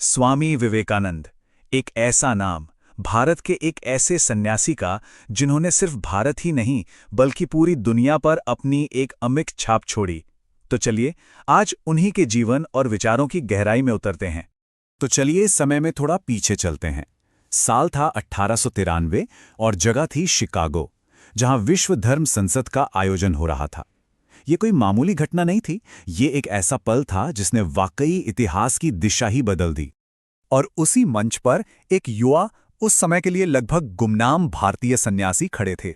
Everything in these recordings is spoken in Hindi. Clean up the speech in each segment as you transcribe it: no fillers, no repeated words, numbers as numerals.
स्वामी विवेकानंद, एक ऐसा नाम, भारत के एक ऐसे सन्यासी का जिन्होंने सिर्फ भारत ही नहीं बल्कि पूरी दुनिया पर अपनी एक अमिट छाप छोड़ी। तो चलिए आज उन्हीं के जीवन और विचारों की गहराई में उतरते हैं। तो चलिए समय में थोड़ा पीछे चलते हैं। साल था 1893 और जगह थी शिकागो, जहां विश्व धर्म संसद का आयोजन हो रहा था। ये कोई मामूली घटना नहीं थी, ये एक ऐसा पल था जिसने वाकई इतिहास की दिशा ही बदल दी। और उसी मंच पर एक युवा, उस समय के लिए लगभग गुमनाम भारतीय सन्यासी खड़े थे।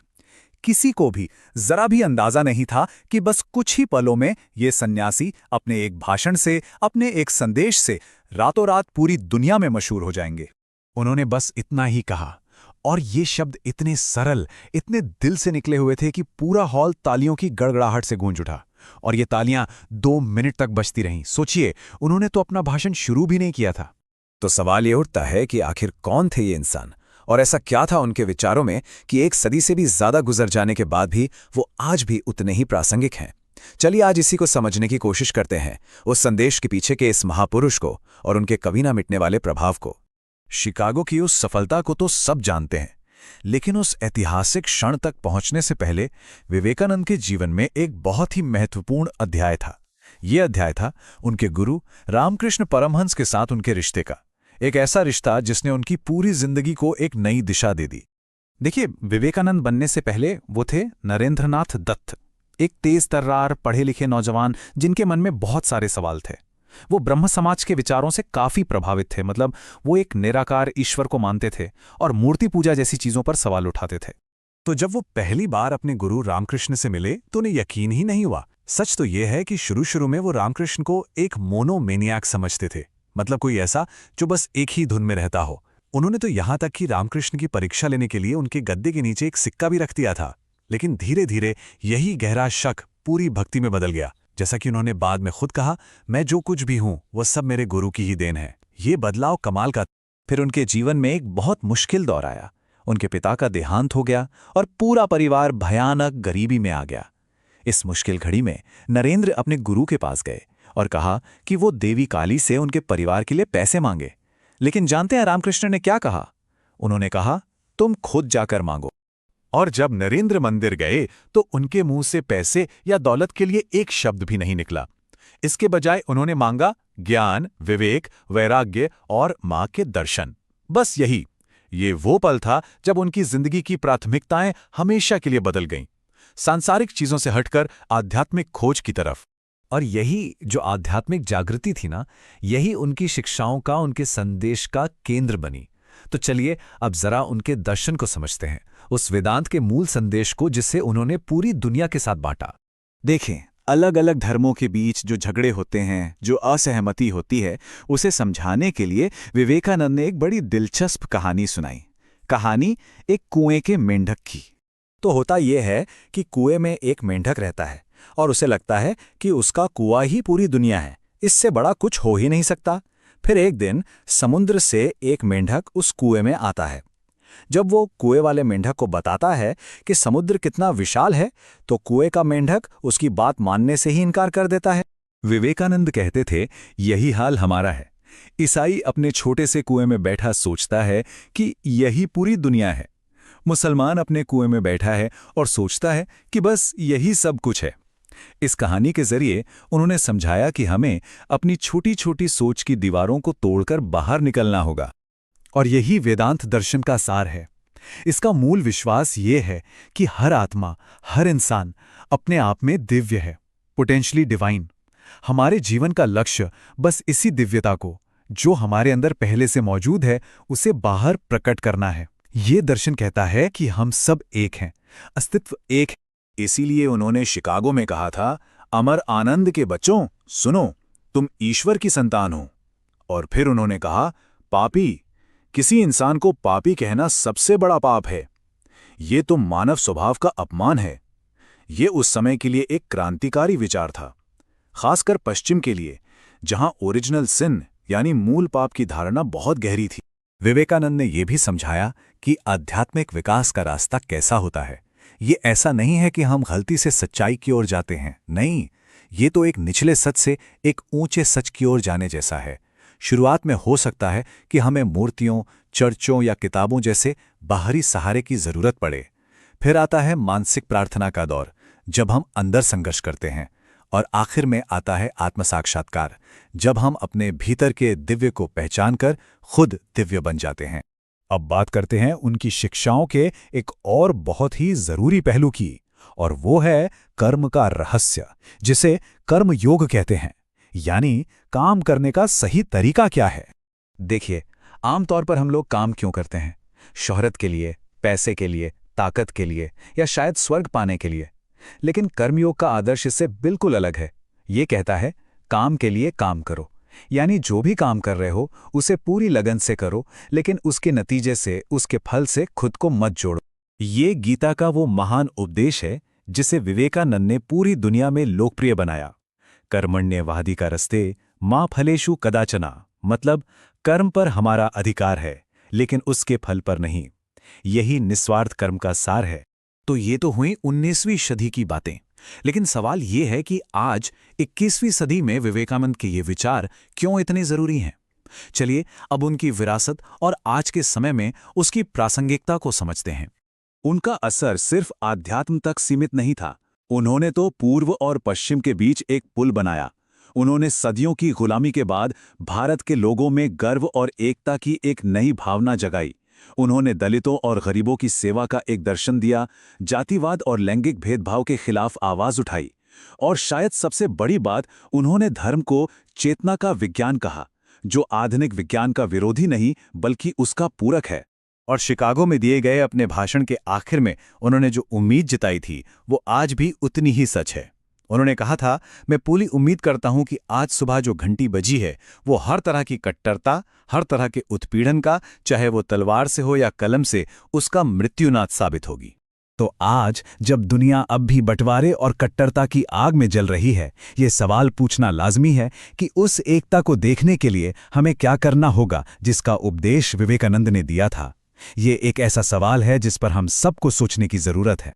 किसी को भी जरा भी अंदाजा नहीं था कि बस कुछ ही पलों में ये सन्यासी अपने एक भाषण से, अपने एक संदेश से रातों रात पूरी दुनिया में मशहूर हो जाएंगे। उन्होंने बस इतना ही कहा, और ये शब्द इतने सरल, इतने दिल से निकले हुए थे कि पूरा हॉल तालियों की गड़गड़ाहट से गूंज उठा। और ये तालियां 2 मिनट तक बजती रहीं। सोचिए, उन्होंने तो अपना भाषण शुरू भी नहीं किया था। तो सवाल ये उठता है कि आखिर कौन थे ये इंसान, और ऐसा क्या था उनके विचारों में कि एक सदी से भी ज्यादा गुजर जाने के बाद भी वो आज भी उतने ही प्रासंगिक हैं। चलिए आज इसी को समझने की कोशिश करते हैं, उस संदेश के पीछे के इस महापुरुष को और उनके कभी ना मिटने वाले प्रभाव को। शिकागो की उस सफलता को तो सब जानते हैं, लेकिन उस ऐतिहासिक क्षण तक पहुंचने से पहले विवेकानंद के जीवन में एक बहुत ही महत्वपूर्ण अध्याय था। यह अध्याय था उनके गुरु रामकृष्ण परमहंस के साथ उनके रिश्ते का, एक ऐसा रिश्ता जिसने उनकी पूरी जिंदगी को एक नई दिशा दे दी। देखिए, विवेकानंद बनने से पहले वो थे नरेंद्रनाथ दत्त, एक तेज तर्रार पढ़े लिखे नौजवान जिनके मन में बहुत सारे सवाल थे। वो ब्रह्म समाज के विचारों से काफी प्रभावित थे, मतलब वो एक निराकार ईश्वर को मानते थे और मूर्ति पूजा जैसी चीजों पर सवाल उठाते थे। तो जब वो पहली बार अपने गुरु रामकृष्ण से मिले तो उन्हें यकीन ही नहीं हुआ। सच तो ये है कि शुरू में वो रामकृष्ण को एक मोनोमेनियाक समझते थे, मतलब कोई ऐसा जो बस एक ही धुन में रहता हो। उन्होंने तो यहां तक कि रामकृष्ण की परीक्षा लेने के लिए उनके गद्दे के नीचे एक सिक्का भी रख दिया था। लेकिन धीरे धीरे यही गहरा शक पूरी भक्ति में बदल गया। जैसा कि उन्होंने बाद में खुद कहा, मैं जो कुछ भी हूं वो सब मेरे गुरु की ही देन है। ये बदलाव कमाल का। फिर उनके जीवन में एक बहुत मुश्किल दौर आया। उनके पिता का देहांत हो गया और पूरा परिवार भयानक गरीबी में आ गया। इस मुश्किल घड़ी में नरेंद्र अपने गुरु के पास गए और कहा कि वो देवी काली से उनके परिवार के लिए पैसे मांगे। लेकिन जानते हैं रामकृष्ण ने क्या कहा? उन्होंने कहा, तुम खुद जाकर मांगो। और जब नरेंद्र मंदिर गए तो उनके मुंह से पैसे या दौलत के लिए एक शब्द भी नहीं निकला। इसके बजाय उन्होंने मांगा ज्ञान, विवेक, वैराग्य और मां के दर्शन। बस यही। ये वो पल था जब उनकी जिंदगी की प्राथमिकताएं हमेशा के लिए बदल गईं, सांसारिक चीजों से हटकर आध्यात्मिक खोज की तरफ। और यही जो आध्यात्मिक जागृति थी ना, यही उनकी शिक्षाओं का, उनके संदेश का केंद्र बनी। तो चलिए अब जरा उनके दर्शन को समझते हैं, उस वेदांत के मूल संदेश को जिसे उन्होंने पूरी दुनिया के साथ बांटा। देखें, अलग अलग धर्मों के बीच जो झगड़े होते हैं, जो असहमति होती है, उसे समझाने के लिए विवेकानंद ने एक बड़ी दिलचस्प कहानी सुनाई। कहानी एक कुएं के मेंढक की। तो होता यह है कि कुएं में एक मेंढक रहता है और उसे लगता है कि उसका कुआं ही पूरी दुनिया है, इससे बड़ा कुछ हो ही नहीं सकता। फिर एक दिन समुद्र से एक मेंढक उस कुएं में आता है। जब वो कुएं वाले मेंढक को बताता है कि समुद्र कितना विशाल है, तो कुएं का मेंढक उसकी बात मानने से ही इनकार कर देता है। विवेकानंद कहते थे, यही हाल हमारा है। ईसाई अपने छोटे से कुएं में बैठा सोचता है कि यही पूरी दुनिया है। मुसलमान अपने कुएं में बैठा है और सोचता है कि बस यही सब कुछ है। इस कहानी के जरिए उन्होंने समझाया कि हमें अपनी छोटी छोटी सोच की दीवारों को तोड़कर बाहर निकलना होगा। और यही वेदांत दर्शन का सार है। इसका मूल विश्वास ये है कि हर आत्मा, हर इंसान अपने आप में दिव्य है, पोटेंशियली डिवाइन। हमारे जीवन का लक्ष्य बस इसी दिव्यता को, जो हमारे अंदर पहले से मौजूद है, उसे बाहर प्रकट करना है। ये दर्शन कहता है कि हम सब एक हैं, अस्तित्व एक है। इसीलिए उन्होंने शिकागो में कहा था, अमर आनंद के बच्चों सुनो, तुम ईश्वर की संतान हो। और फिर उन्होंने कहा, पापी, किसी इंसान को पापी कहना सबसे बड़ा पाप है। ये तो मानव स्वभाव का अपमान है। ये उस समय के लिए एक क्रांतिकारी विचार था, खासकर पश्चिम के लिए, जहां ओरिजिनल सिन यानी मूल पाप की धारणा बहुत गहरी थी। विवेकानंद ने यह भी समझाया कि आध्यात्मिक विकास का रास्ता कैसा होता है। ये ऐसा नहीं है कि हम गलती से सच्चाई की ओर जाते हैं, नहीं, ये तो एक निचले सच से एक ऊंचे सच की ओर जाने जैसा है। शुरुआत में हो सकता है कि हमें मूर्तियों, चर्चों या किताबों जैसे बाहरी सहारे की जरूरत पड़े। फिर आता है मानसिक प्रार्थना का दौर, जब हम अंदर संघर्ष करते हैं। और आखिर में आता है आत्म साक्षात्कार, जब हम अपने भीतर के दिव्य को पहचानकर खुद दिव्य बन जाते हैं। अब बात करते हैं उनकी शिक्षाओं के एक और बहुत ही जरूरी पहलू की, और वो है कर्म का रहस्य, जिसे कर्म योग कहते हैं। यानी काम करने का सही तरीका क्या है। देखिए, आमतौर पर हम लोग काम क्यों करते हैं? शोहरत के लिए, पैसे के लिए, ताकत के लिए, या शायद स्वर्ग पाने के लिए। लेकिन कर्मयोग का आदर्श इससे बिल्कुल अलग है। ये कहता है, काम के लिए काम करो, यानी जो भी काम कर रहे हो उसे पूरी लगन से करो, लेकिन उसके नतीजे से, उसके फल से खुद को मत जोड़ो। ये गीता का वो महान उपदेश है जिसे विवेकानंद ने पूरी दुनिया में लोकप्रिय बनाया। कर्मण्येवाधिकारस्ते मा फलेषु कदाचन, मतलब कर्म पर हमारा अधिकार है, लेकिन उसके फल पर नहीं। यही निस्वार्थ कर्म का सार है। तो ये तो हुई 19वीं सदी की बातें, लेकिन सवाल ये है कि आज 21वीं सदी में विवेकानंद के ये विचार क्यों इतने जरूरी हैं? चलिए अब उनकी विरासत और आज के समय में उसकी प्रासंगिकता को समझते हैं। उनका असर सिर्फ आध्यात्म तक सीमित नहीं था। उन्होंने तो पूर्व और पश्चिम के बीच एक पुल बनाया। उन्होंने सदियों की गुलामी के बाद भारत के लोगों में गर्व और एकता की एक नई भावना जगाई। उन्होंने दलितों और गरीबों की सेवा का एक दर्शन दिया, जातिवाद और लैंगिक भेदभाव के खिलाफ आवाज उठाई, और शायद सबसे बड़ी बात, उन्होंने धर्म को चेतना का विज्ञान कहा, जो आधुनिक विज्ञान का विरोधी नहीं बल्कि उसका पूरक है। और शिकागो में दिए गए अपने भाषण के आखिर में उन्होंने जो उम्मीद जताई थी वो आज भी उतनी ही सच है। उन्होंने कहा था, मैं पूरी उम्मीद करता हूं कि आज सुबह जो घंटी बजी है वो हर तरह की कट्टरता, हर तरह के उत्पीड़न का, चाहे वो तलवार से हो या कलम से, उसका मृत्युनाद साबित होगी। तो आज जब दुनिया अब भी बंटवारे और कट्टरता की आग में जल रही है, ये सवाल पूछना लाजमी है कि उस एकता को देखने के लिए हमें क्या करना होगा जिसका उपदेश विवेकानंद ने दिया था। ये एक ऐसा सवाल है जिस पर हम सबको सोचने की जरूरत है।